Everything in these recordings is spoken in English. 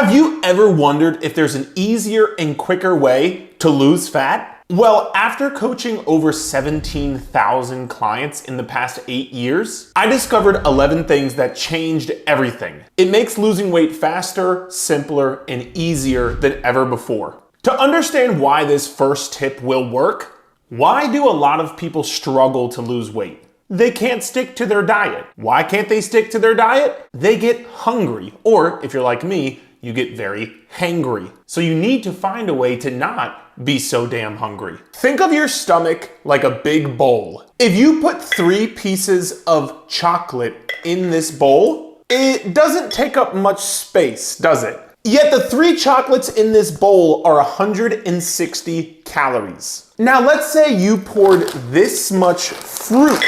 Have you ever wondered if there's an easier and quicker way to lose fat? Well, after coaching over 17,000 clients in the past 8 years, I discovered 11 things that changed everything. It makes losing weight faster, simpler, and easier than ever before. To understand why this first tip will work, why do a lot of people struggle to lose weight? They can't stick to their diet. Why can't they stick to their diet? They get hungry, or if you're like me, you get very hangry. So you need to find a way to not be so damn hungry. Think of your stomach like a big bowl. If you put 3 pieces of chocolate in this bowl, it doesn't take up much space, does it? Yet the 3 chocolates in this bowl are 160 calories. Now let's say you poured this much fruit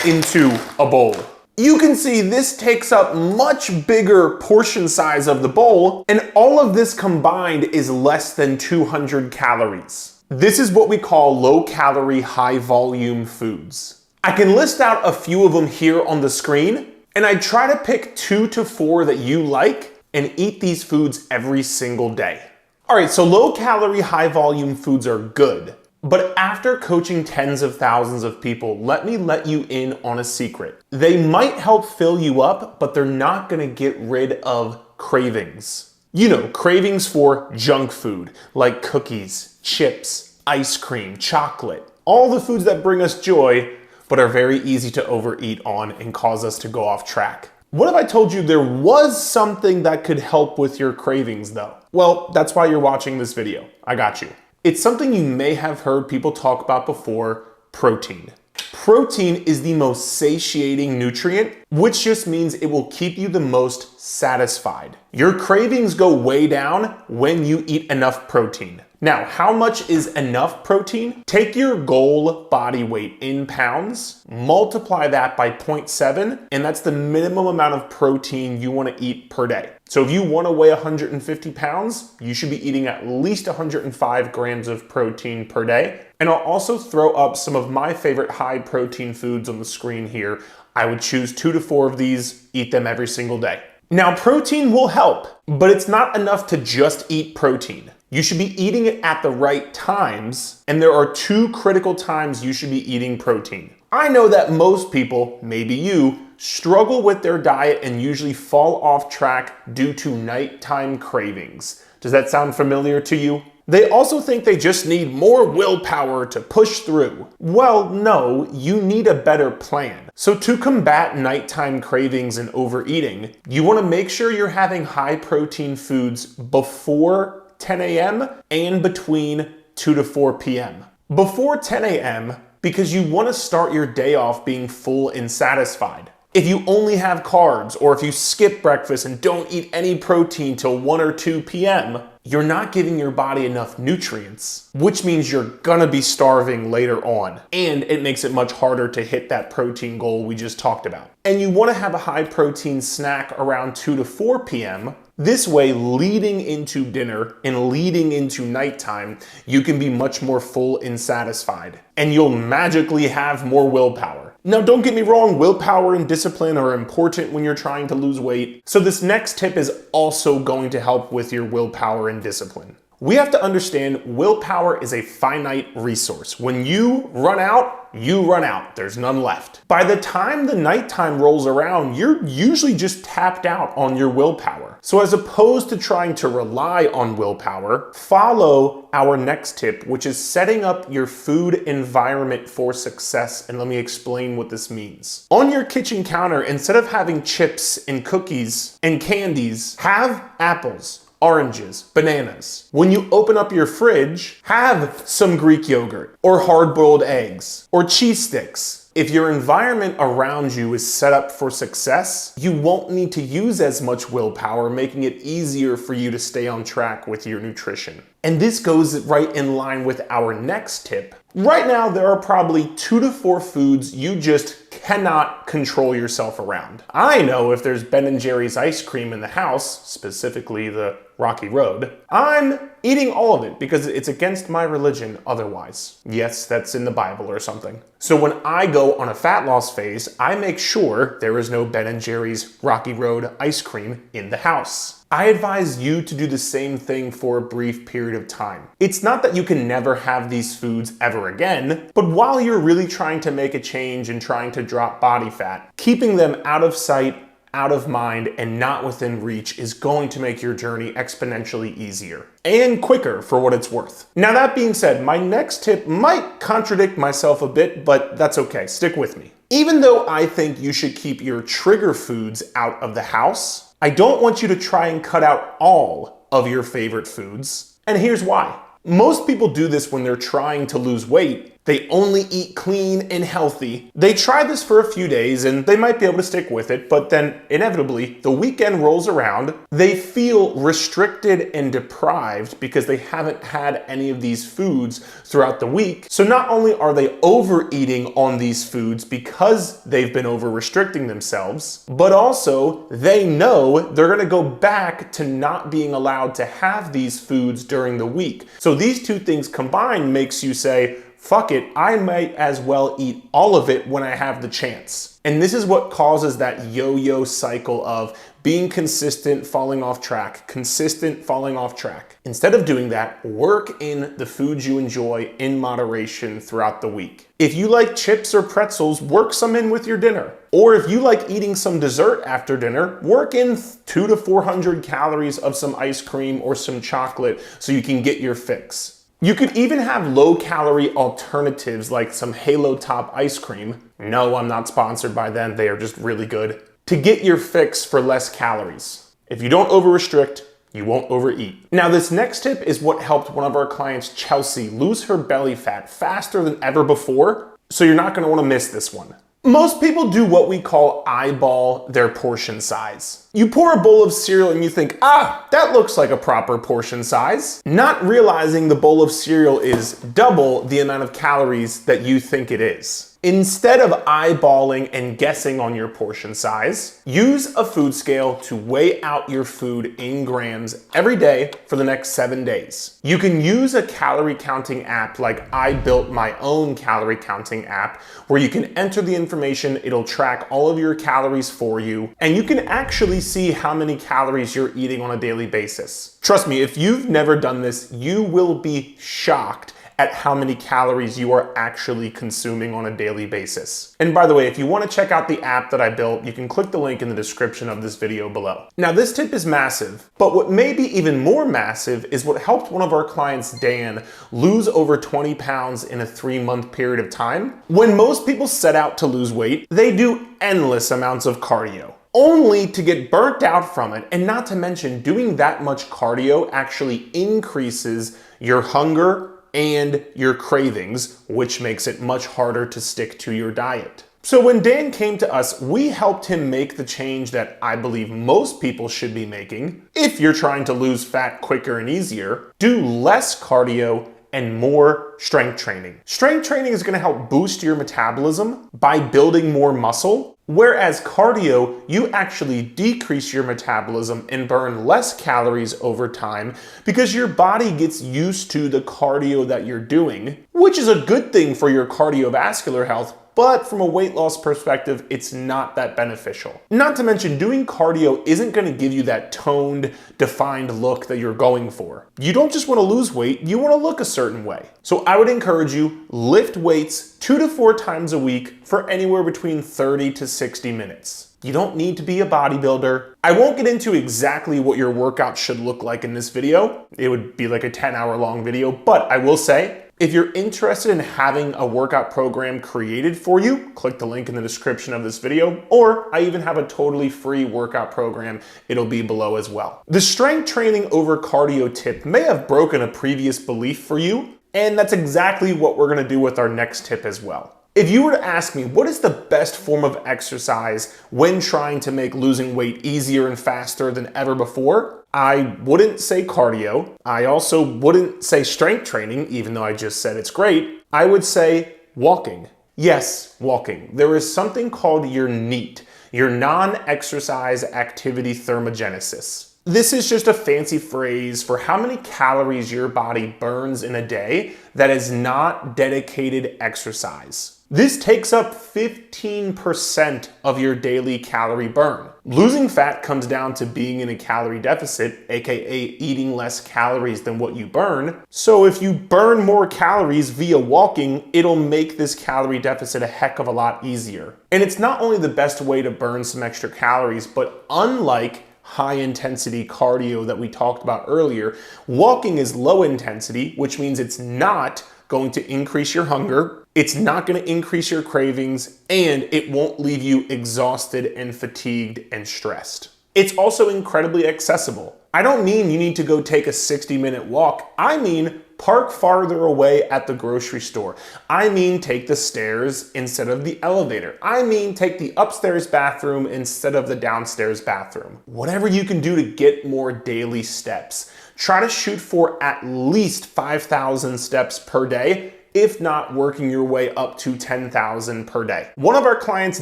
into a bowl. You can see this takes up much bigger portion size of the bowl, and all of this combined is less than 200 calories. This is what we call low-calorie, high-volume foods. I can list out a few of them here on the screen, and I try to pick 2 to 4 that you like and eat these foods every single day. All right, so low-calorie, high-volume foods are good. But after coaching tens of thousands of people, let me let you in on a secret. They might help fill you up, but they're not gonna get rid of cravings. You know, cravings for junk food, like cookies, chips, ice cream, chocolate. All the foods that bring us joy, but are very easy to overeat on and cause us to go off track. What if I told you there was something that could help with your cravings though? Well, that's why you're watching this video. I got you. It's something you may have heard people talk about before, protein. Protein is the most satiating nutrient, which just means it will keep you the most satisfied. Your cravings go way down when you eat enough protein. Now, how much is enough protein? Take your goal body weight in pounds, multiply that by 0.7, and that's the minimum amount of protein you want to eat per day. So if you want to weigh 150 pounds, you should be eating at least 105 grams of protein per day. And I'll also throw up some of my favorite high protein foods on the screen here. I would choose 2 to 4 of these, eat them every single day. Now, protein will help, but it's not enough to just eat protein. You should be eating it at the right times, and there are 2 critical times you should be eating protein. I know that most people, maybe you, struggle with their diet and usually fall off track due to nighttime cravings. Does that sound familiar to you? They also think they just need more willpower to push through. Well, no, you need a better plan. So to combat nighttime cravings and overeating, you want to make sure you're having high protein foods before 10 a.m. and between 2 to 4 p.m. Before 10 a.m. because you want to start your day off being full and satisfied. If you only have carbs, or if you skip breakfast and don't eat any protein till 1 or 2 p.m., you're not giving your body enough nutrients, which means you're gonna be starving later on. And it makes it much harder to hit that protein goal we just talked about. And you wanna have a high protein snack around 2 to 4 p.m. This way, leading into dinner and leading into nighttime, you can be much more full and satisfied. And you'll magically have more willpower. Now, don't get me wrong, willpower and discipline are important when you're trying to lose weight. So this next tip is also going to help with your willpower and discipline. We have to understand willpower is a finite resource. When you run out, you run out. There's none left. By the time the nighttime rolls around, you're usually just tapped out on your willpower. So as opposed to trying to rely on willpower, follow our next tip, which is setting up your food environment for success. And let me explain what this means. On your kitchen counter, instead of having chips and cookies and candies, have apples, oranges, bananas. When you open up your fridge, have some Greek yogurt or hard-boiled eggs or cheese sticks. If your environment around you is set up for success, you won't need to use as much willpower, making it easier for you to stay on track with your nutrition. And this goes right in line with our next tip. Right now, there are probably 2 to 4 foods you just cannot control yourself around. I know if there's Ben & Jerry's ice cream in the house, specifically the Rocky Road, I'm eating all of it because it's against my religion otherwise. Yes, that's in the Bible or something. So when I go on a fat loss phase, I make sure there is no Ben & Jerry's Rocky Road ice cream in the house. I advise you to do the same thing for a brief period of time. It's not that you can never have these foods ever again, but while you're really trying to make a change and trying to drop body fat, keeping them out of sight, out of mind, and not within reach is going to make your journey exponentially easier and quicker for what it's worth. Now, that being said, my next tip might contradict myself a bit, but that's okay. Stick with me. Even though I think you should keep your trigger foods out of the house, I don't want you to try and cut out all of your favorite foods. And here's why. Most people do this when they're trying to lose weight. They only eat clean and healthy. They try this for a few days and they might be able to stick with it, but then inevitably the weekend rolls around. They feel restricted and deprived because they haven't had any of these foods throughout the week. So not only are they overeating on these foods because they've been over restricting themselves, but also they know they're gonna go back to not being allowed to have these foods during the week. So these two things combined makes you say, fuck it, I might as well eat all of it when I have the chance. And this is what causes that yo-yo cycle of being consistent, falling off track, consistent, falling off track. Instead of doing that, work in the foods you enjoy in moderation throughout the week. If you like chips or pretzels, work some in with your dinner. Or if you like eating some dessert after dinner, work in 200 to 400 calories of some ice cream or some chocolate so you can get your fix. You could even have low-calorie alternatives like some Halo Top ice cream. No, I'm not sponsored by them. They are just really good. To get your fix for less calories. If you don't over-restrict, you won't overeat. Now, this next tip is what helped one of our clients, Chelsea, lose her belly fat faster than ever before, so you're not gonna wanna miss this one. Most people do what we call eyeball their portion size. You pour a bowl of cereal and you think, that looks like a proper portion size, not realizing the bowl of cereal is double the amount of calories that you think it is. Instead of eyeballing and guessing on your portion size, use a food scale to weigh out your food in grams every day for the next 7 days. You can use a calorie counting app like I built my own calorie counting app where you can enter the information, it'll track all of your calories for you, and you can actually see how many calories you're eating on a daily basis. Trust me, if you've never done this, you will be shocked at how many calories you are actually consuming on a daily basis. And by the way, if you want to check out the app that I built, you can click the link in the description of this video below. Now, this tip is massive, but what may be even more massive is what helped one of our clients, Dan, lose over 20 pounds in a 3-month period of time. When most people set out to lose weight, they do endless amounts of cardio, only to get burnt out from it. And not to mention, doing that much cardio actually increases your hunger and your cravings, which makes it much harder to stick to your diet. So when Dan came to us, we helped him make the change that I believe most people should be making. If you're trying to lose fat quicker and easier, do less cardio and more strength training. Strength training is gonna help boost your metabolism by building more muscle, whereas cardio, you actually decrease your metabolism and burn less calories over time because your body gets used to the cardio that you're doing, which is a good thing for your cardiovascular health, but from a weight loss perspective, it's not that beneficial. Not to mention, doing cardio isn't gonna give you that toned, defined look that you're going for. You don't just wanna lose weight, you wanna look a certain way. So I would encourage you, lift weights 2 to 4 times a week for anywhere between 30 to 60 minutes. You don't need to be a bodybuilder. I won't get into exactly what your workout should look like in this video. It would be like a 10-hour long video, but I will say, if you're interested in having a workout program created for you, click the link in the description of this video, or I even have a totally free workout program. It'll be below as well. The strength training over cardio tip may have broken a previous belief for you, and that's exactly what we're gonna do with our next tip as well. If you were to ask me, what is the best form of exercise when trying to make losing weight easier and faster than ever before? I wouldn't say cardio. I also wouldn't say strength training, even though I just said it's great. I would say walking. Yes, walking. There is something called your NEAT, your non-exercise activity thermogenesis. This is just a fancy phrase for how many calories your body burns in a day that is not dedicated exercise. This takes up 15% of your daily calorie burn. Losing fat comes down to being in a calorie deficit, aka eating less calories than what you burn. So if you burn more calories via walking, it'll make this calorie deficit a heck of a lot easier. And it's not only the best way to burn some extra calories, but unlike high intensity cardio that we talked about earlier, walking is low intensity, which means it's not going to increase your hunger, it's not going to increase your cravings, and it won't leave you exhausted and fatigued and stressed. It's also incredibly accessible. I don't mean you need to go take a 60-minute walk. I mean park farther away at the grocery store. I mean take the stairs instead of the elevator. I mean take the upstairs bathroom instead of the downstairs bathroom. Whatever you can do to get more daily steps. Try to shoot for at least 5,000 steps per day, if not working your way up to 10,000 per day. One of our clients,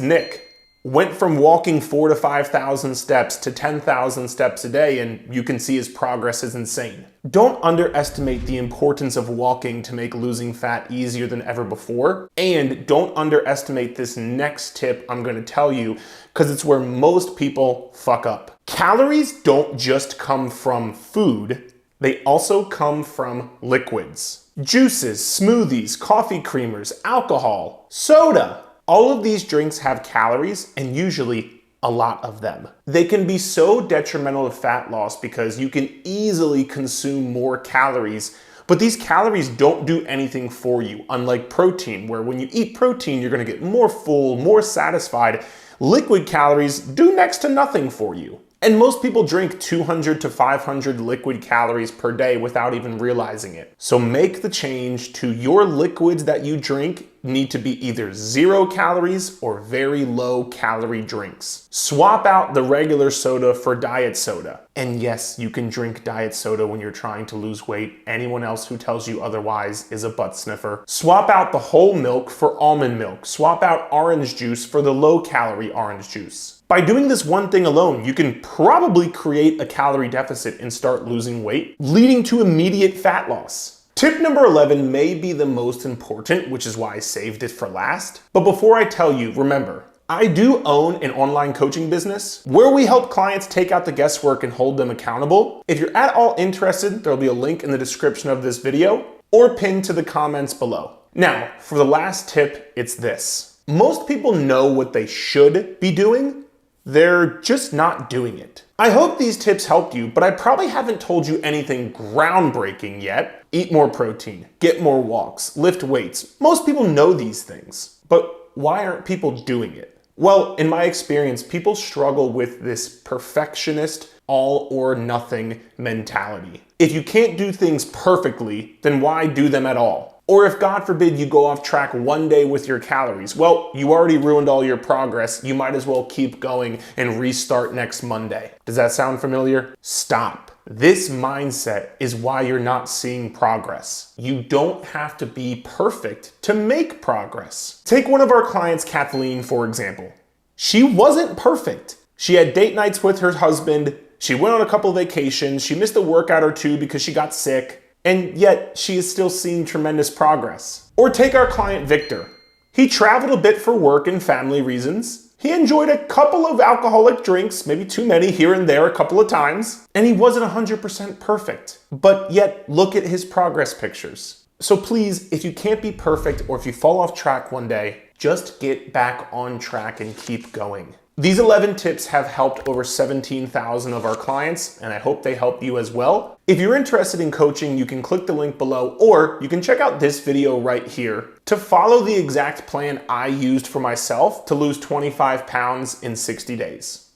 Nick, went from walking 4,000 to 5,000 steps to 10,000 steps a day, and you can see his progress is insane. Don't underestimate the importance of walking to make losing fat easier than ever before, and don't underestimate this next tip I'm going to tell you, because it's where most people fuck up. Calories don't just come from food, they also come from liquids. Juices, smoothies, coffee creamers, alcohol, soda. All of these drinks have calories, and usually a lot of them. They can be so detrimental to fat loss because you can easily consume more calories, but these calories don't do anything for you, unlike protein, where when you eat protein, you're gonna get more full, more satisfied. Liquid calories do next to nothing for you. And most people drink 200 to 500 liquid calories per day without even realizing it. So make the change to your liquids that you drink need to be either 0 calories or very low calorie drinks. Swap out the regular soda for diet soda. And yes, you can drink diet soda when you're trying to lose weight. Anyone else who tells you otherwise is a butt sniffer. Swap out the whole milk for almond milk. Swap out orange juice for the low calorie orange juice. By doing this one thing alone, you can probably create a calorie deficit and start losing weight, leading to immediate fat loss. Tip number 11 may be the most important, which is why I saved it for last. But before I tell you, remember, I do own an online coaching business where we help clients take out the guesswork and hold them accountable. If you're at all interested, there'll be a link in the description of this video or pinned to the comments below. Now, for the last tip, it's this. Most people know what they should be doing. They're just not doing it. I hope these tips helped you, but I probably haven't told you anything groundbreaking yet. Eat more protein, get more walks, lift weights. Most people know these things, but why aren't people doing it? Well, in my experience, people struggle with this perfectionist, all or nothing mentality. If you can't do things perfectly, then why do them at all? Or if, God forbid, you go off track one day with your calories, well, you already ruined all your progress. You might as well keep going and restart next Monday. Does that sound familiar? Stop. This mindset is why you're not seeing progress. You don't have to be perfect to make progress. Take one of our clients, Kathleen, for example. She wasn't perfect. She had date nights with her husband. She went on a couple vacations. She missed a workout or two because she got sick. And yet she is still seeing tremendous progress. Or take our client Victor. He traveled a bit for work and family reasons. He enjoyed a couple of alcoholic drinks, maybe too many here and there a couple of times, and he wasn't 100% perfect. But yet, look at his progress pictures. So please, if you can't be perfect or if you fall off track one day, just get back on track and keep going. These 11 tips have helped over 17,000 of our clients, and I hope they help you as well. If you're interested in coaching, you can click the link below, or you can check out this video right here to follow the exact plan I used for myself to lose 25 pounds in 60 days.